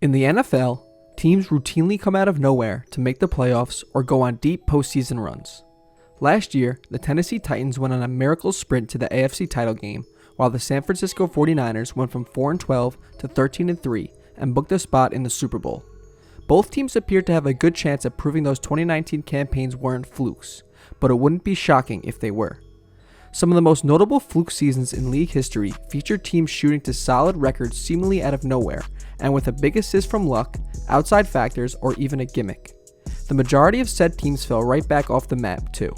In the NFL, teams routinely come out of nowhere to make the playoffs or go on deep postseason runs. Last year, the Tennessee Titans went on a miracle sprint to the AFC title game, while the San Francisco 49ers went from 4-12 to 13-3 and booked a spot in the Super Bowl. Both teams appeared to have a good chance at proving those 2019 campaigns weren't flukes, but it wouldn't be shocking if they were. Some of the most notable fluke seasons in league history featured teams shooting to solid records seemingly out of nowhere, and with a big assist from luck, outside factors, or even a gimmick. The majority of said teams fell right back off the map too.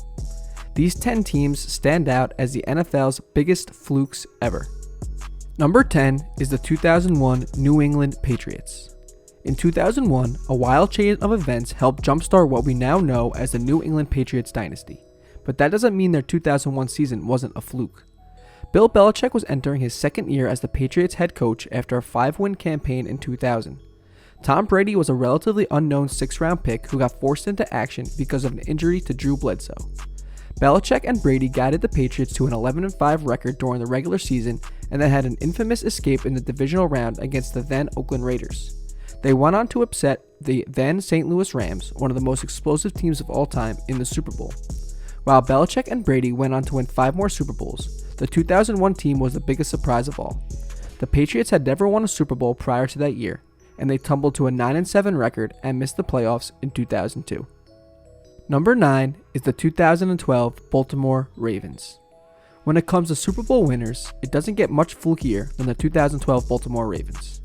These 10 teams stand out as the NFL's biggest flukes ever. Number 10 is the 2001 New England Patriots. In 2001, a wild chain of events helped jumpstart what we now know as the New England Patriots dynasty. But that doesn't mean their 2001 season wasn't a fluke. Bill Belichick was entering his second year as the Patriots head coach after a 5-win campaign in 2000. Tom Brady was a relatively unknown 6th-round pick who got forced into action because of an injury to Drew Bledsoe. Belichick and Brady guided the Patriots to an 11-5 record during the regular season and then had an infamous escape in the divisional round against the then Oakland Raiders. They went on to upset the then St. Louis Rams, one of the most explosive teams of all time, in the Super Bowl. While Belichick and Brady went on to win 5 more Super Bowls, the 2001 team was the biggest surprise of all. The Patriots had never won a Super Bowl prior to that year, and they tumbled to a 9-7 record and missed the playoffs in 2002. Number 9 is the 2012 Baltimore Ravens. When it comes to Super Bowl winners, it doesn't get much flukier than the 2012 Baltimore Ravens.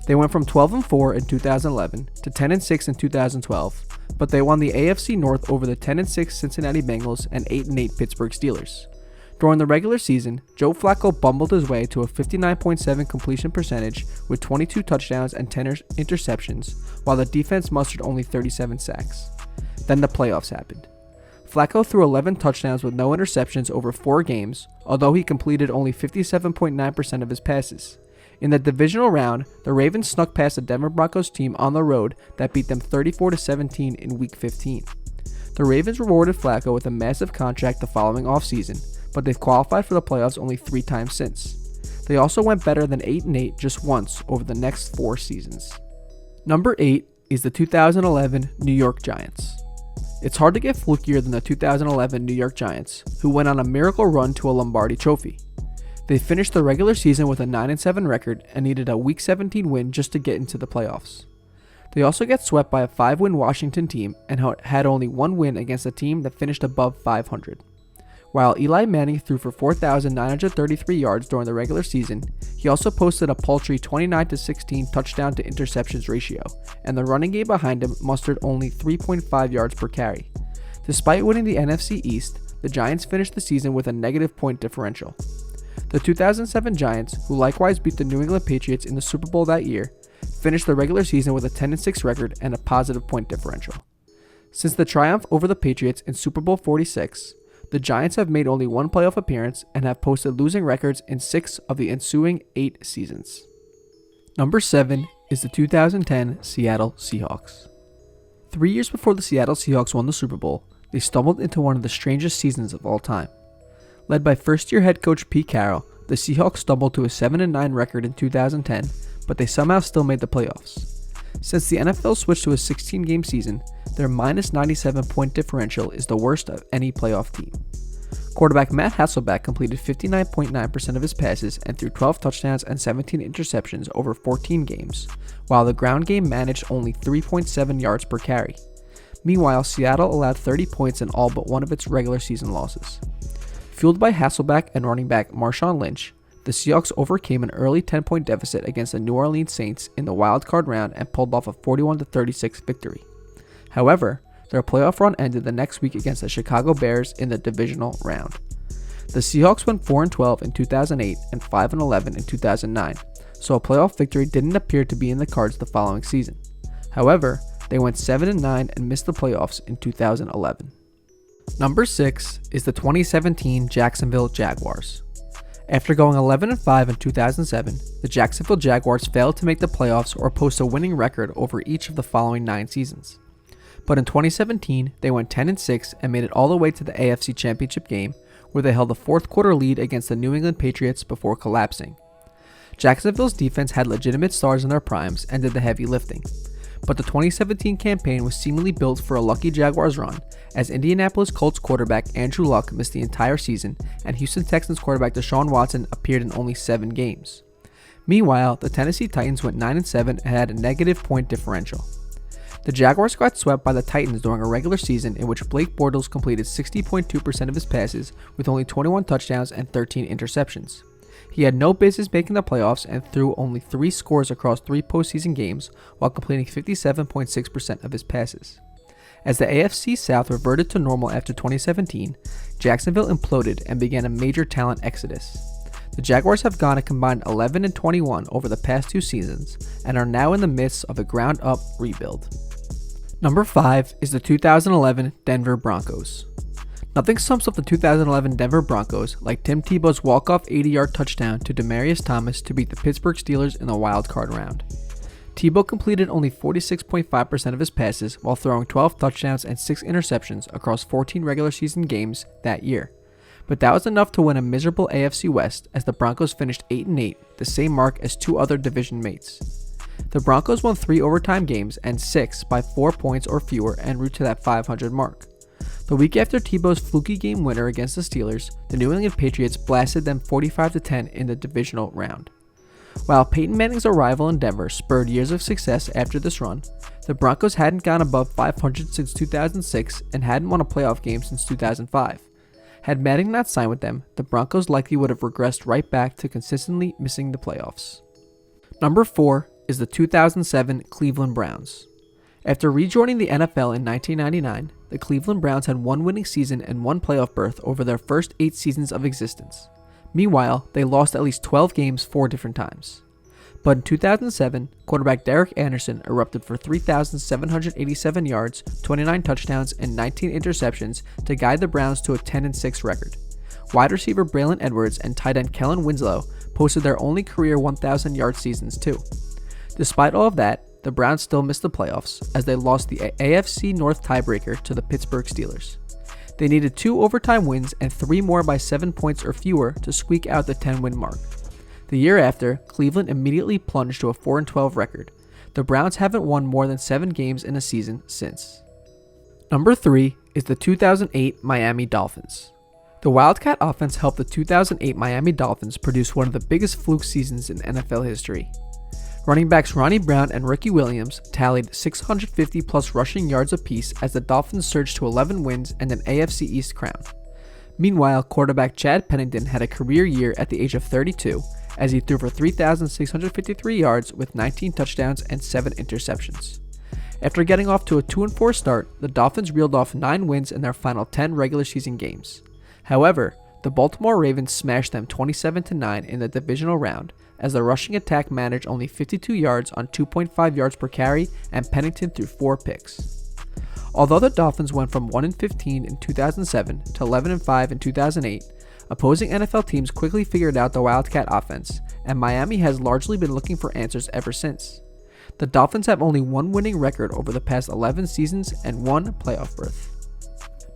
They went from 12-4 in 2011 to 10-6 in 2012, but they won the AFC North over the 10-6 Cincinnati Bengals and 8-8 Pittsburgh Steelers. During the regular season, Joe Flacco bumbled his way to a 59.7 completion percentage with 22 touchdowns and 10 interceptions, while the defense mustered only 37 sacks. Then the playoffs happened. Flacco threw 11 touchdowns with no interceptions over 4 games, although he completed only 57.9% of his passes. In the divisional round, the Ravens snuck past the Denver Broncos team on the road that beat them 34-17 in Week 15. The Ravens rewarded Flacco with a massive contract the following offseason, but they've qualified for the playoffs only 3 times since. They also went better than 8-8 just once over the next 4 seasons. Number 8 is the 2011 New York Giants. It's hard to get flukier than the 2011 New York Giants, who went on a miracle run to a Lombardi trophy. They finished the regular season with a 9-7 record and needed a Week 17 win just to get into the playoffs. They also get swept by a 5-win Washington team and had only 1 win against a team that finished above 500. While Eli Manning threw for 4,933 yards during the regular season, he also posted a paltry 29-16 touchdown to interceptions ratio, and the running game behind him mustered only 3.5 yards per carry. Despite winning the NFC East, the Giants finished the season with a negative point differential. The 2007 Giants, who likewise beat the New England Patriots in the Super Bowl that year, finished the regular season with a 10-6 record and a positive point differential. Since the triumph over the Patriots in Super Bowl 46, the Giants have made only 1 playoff appearance and have posted losing records in 6 of the ensuing 8 seasons. Number 7 is the 2010 Seattle Seahawks. 3 years before the Seattle Seahawks won the Super Bowl, they stumbled into one of the strangest seasons of all time. Led by first-year head coach Pete Carroll, the Seahawks stumbled to a 7-9 record in 2010, but they somehow still made the playoffs. Since the NFL switched to a 16-game season, their minus 97 point differential is the worst of any playoff team. Quarterback Matt Hasselbeck completed 59.9% of his passes and threw 12 touchdowns and 17 interceptions over 14 games, while the ground game managed only 3.7 yards per carry. Meanwhile, Seattle allowed 30 points in all but one of its regular season losses. Fueled by Hasselbeck and running back Marshawn Lynch, the Seahawks overcame an early 10-point deficit against the New Orleans Saints in the wildcard round and pulled off a 41-36 victory. However, their playoff run ended the next week against the Chicago Bears in the divisional round. The Seahawks went 4-12 in 2008 and 5-11 in 2009, so a playoff victory didn't appear to be in the cards the following season. However, they went 7-9 and missed the playoffs in 2011. Number 6 is the 2017 Jacksonville Jaguars. After going 11-5 in 2007, the Jacksonville Jaguars failed to make the playoffs or post a winning record over each of the following 9 seasons. But in 2017, they went 10-6 and made it all the way to the AFC Championship game, where they held a fourth quarter lead against the New England Patriots before collapsing. Jacksonville's defense had legitimate stars in their primes and did the heavy lifting. But the 2017 campaign was seemingly built for a lucky Jaguars run, as Indianapolis Colts quarterback Andrew Luck missed the entire season, and Houston Texans quarterback Deshaun Watson appeared in only 7 games. Meanwhile, the Tennessee Titans went 9-7 and had a negative point differential. The Jaguars got swept by the Titans during a regular season in which Blake Bortles completed 60.2% of his passes with only 21 touchdowns and 13 interceptions. He had no business making the playoffs and threw only 3 scores across 3 postseason games while completing 57.6% of his passes. As the AFC South reverted to normal after 2017, Jacksonville imploded and began a major talent exodus. The Jaguars have gone a combined 11-21 over the past 2 seasons and are now in the midst of a ground-up rebuild. Number 5 is the 2011 Denver Broncos. Nothing sums up the 2011 Denver Broncos like Tim Tebow's walk-off 80-yard touchdown to Demaryius Thomas to beat the Pittsburgh Steelers in the wild card round. Tebow completed only 46.5% of his passes while throwing 12 touchdowns and 6 interceptions across 14 regular season games that year. But that was enough to win a miserable AFC West as the Broncos finished 8-8, the same mark as 2 other division mates. The Broncos won 3 overtime games and 6 by 4 points or fewer en route to that 500 mark. The week after Tebow's fluky game winner against the Steelers, the New England Patriots blasted them 45-10 in the divisional round. While Peyton Manning's arrival in Denver spurred years of success after this run, the Broncos hadn't gone above 500 since 2006 and hadn't won a playoff game since 2005. Had Manning not signed with them, the Broncos likely would have regressed right back to consistently missing the playoffs. Number 4 is the 2007 Cleveland Browns. After rejoining the NFL in 1999, the Cleveland Browns had 1 winning season and 1 playoff berth over their first 8 seasons of existence. Meanwhile, they lost at least 12 games 4 different times. But in 2007, quarterback Derek Anderson erupted for 3,787 yards, 29 touchdowns, and 19 interceptions to guide the Browns to a 10-6 record. Wide receiver Braylon Edwards and tight end Kellen Winslow posted their only career 1,000-yard seasons too. Despite all of that, the Browns still missed the playoffs as they lost the AFC North tiebreaker to the Pittsburgh Steelers. They needed 2 overtime wins and 3 more by 7 points or fewer to squeak out the 10-win mark. The year after, Cleveland immediately plunged to a 4-12 record. The Browns haven't won more than 7 games in a season since. Number 3 is the 2008 Miami Dolphins. The Wildcat offense helped the 2008 Miami Dolphins produce one of the biggest fluke seasons in NFL history. Running backs Ronnie Brown and Ricky Williams tallied 650-plus rushing yards apiece as the Dolphins surged to 11 wins and an AFC East crown. Meanwhile, quarterback Chad Pennington had a career year at the age of 32 as he threw for 3,653 yards with 19 touchdowns and 7 interceptions. After getting off to a 2-4 start, the Dolphins reeled off 9 wins in their final 10 regular season games. However, the Baltimore Ravens smashed them 27-9 in the divisional round, as the rushing attack managed only 52 yards on 2.5 yards per carry, and Pennington threw 4 picks. Although the Dolphins went from 1-15 in 2007 to 11-5 in 2008, opposing NFL teams quickly figured out the Wildcat offense, and Miami has largely been looking for answers ever since. The Dolphins have only 1 winning record over the past 11 seasons and 1 playoff berth.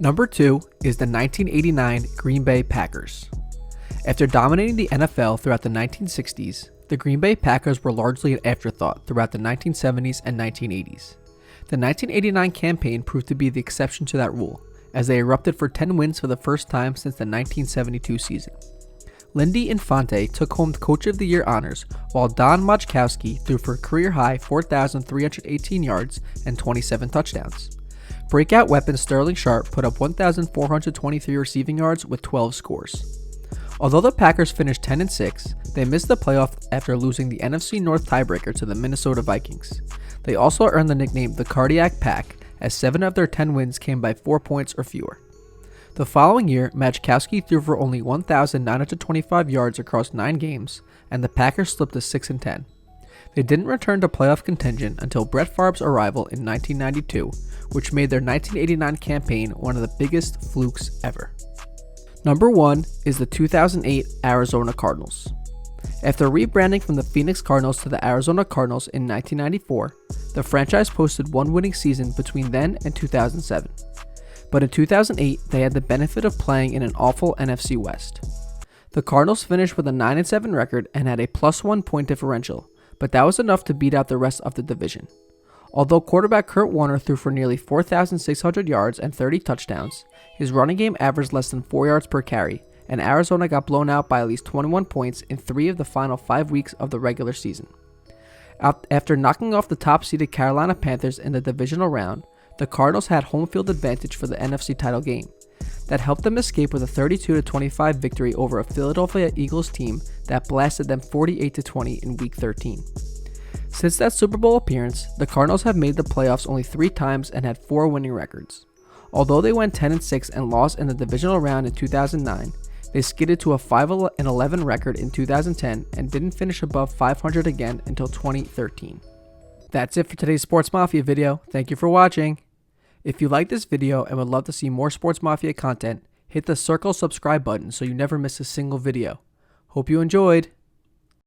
Number 2 is the 1989 Green Bay Packers. After dominating the NFL throughout the 1960s, the Green Bay Packers were largely an afterthought throughout the 1970s and 1980s. The 1989 campaign proved to be the exception to that rule, as they erupted for 10 wins for the first time since the 1972 season. Lindy Infante took home Coach of the Year honors, while Don Majkowski threw for a career-high 4,318 yards and 27 touchdowns. Breakout weapon Sterling Sharp put up 1,423 receiving yards with 12 scores. Although the Packers finished 10-6, they missed the playoff after losing the NFC North tiebreaker to the Minnesota Vikings. They also earned the nickname the Cardiac Pack, as 7 of their 10 wins came by 4 points or fewer. The following year, Majkowski threw for only 1,925 yards across 9 games, and the Packers slipped to 6-10. They didn't return to playoff contention until Brett Favre's arrival in 1992, which made their 1989 campaign one of the biggest flukes ever. Number 1 is the 2008 Arizona Cardinals. After rebranding from the Phoenix Cardinals to the Arizona Cardinals in 1994, the franchise posted 1 winning season between then and 2007. But in 2008, they had the benefit of playing in an awful NFC West. The Cardinals finished with a 9-7 record and had a +1 point differential, but that was enough to beat out the rest of the division. Although quarterback Kurt Warner threw for nearly 4,600 yards and 30 touchdowns, his running game averaged less than 4 yards per carry, and Arizona got blown out by at least 21 points in 3 of the final 5 weeks of the regular season. After knocking off the top-seeded Carolina Panthers in the divisional round, the Cardinals had home field advantage for the NFC title game. That helped them escape with a 32-25 victory over a Philadelphia Eagles team that blasted them 48-20 in Week 13. Since that Super Bowl appearance, the Cardinals have made the playoffs only 3 times and had 4 winning records. Although they went 10-6 and lost in the divisional round in 2009, they skidded to a 5-11 record in 2010 and didn't finish above 500 again until 2013. That's it for today's Sports Mafia video. Thank you for watching. If you like this video and would love to see more Sports Mafia content, hit the circle subscribe button so you never miss a single video. Hope you enjoyed.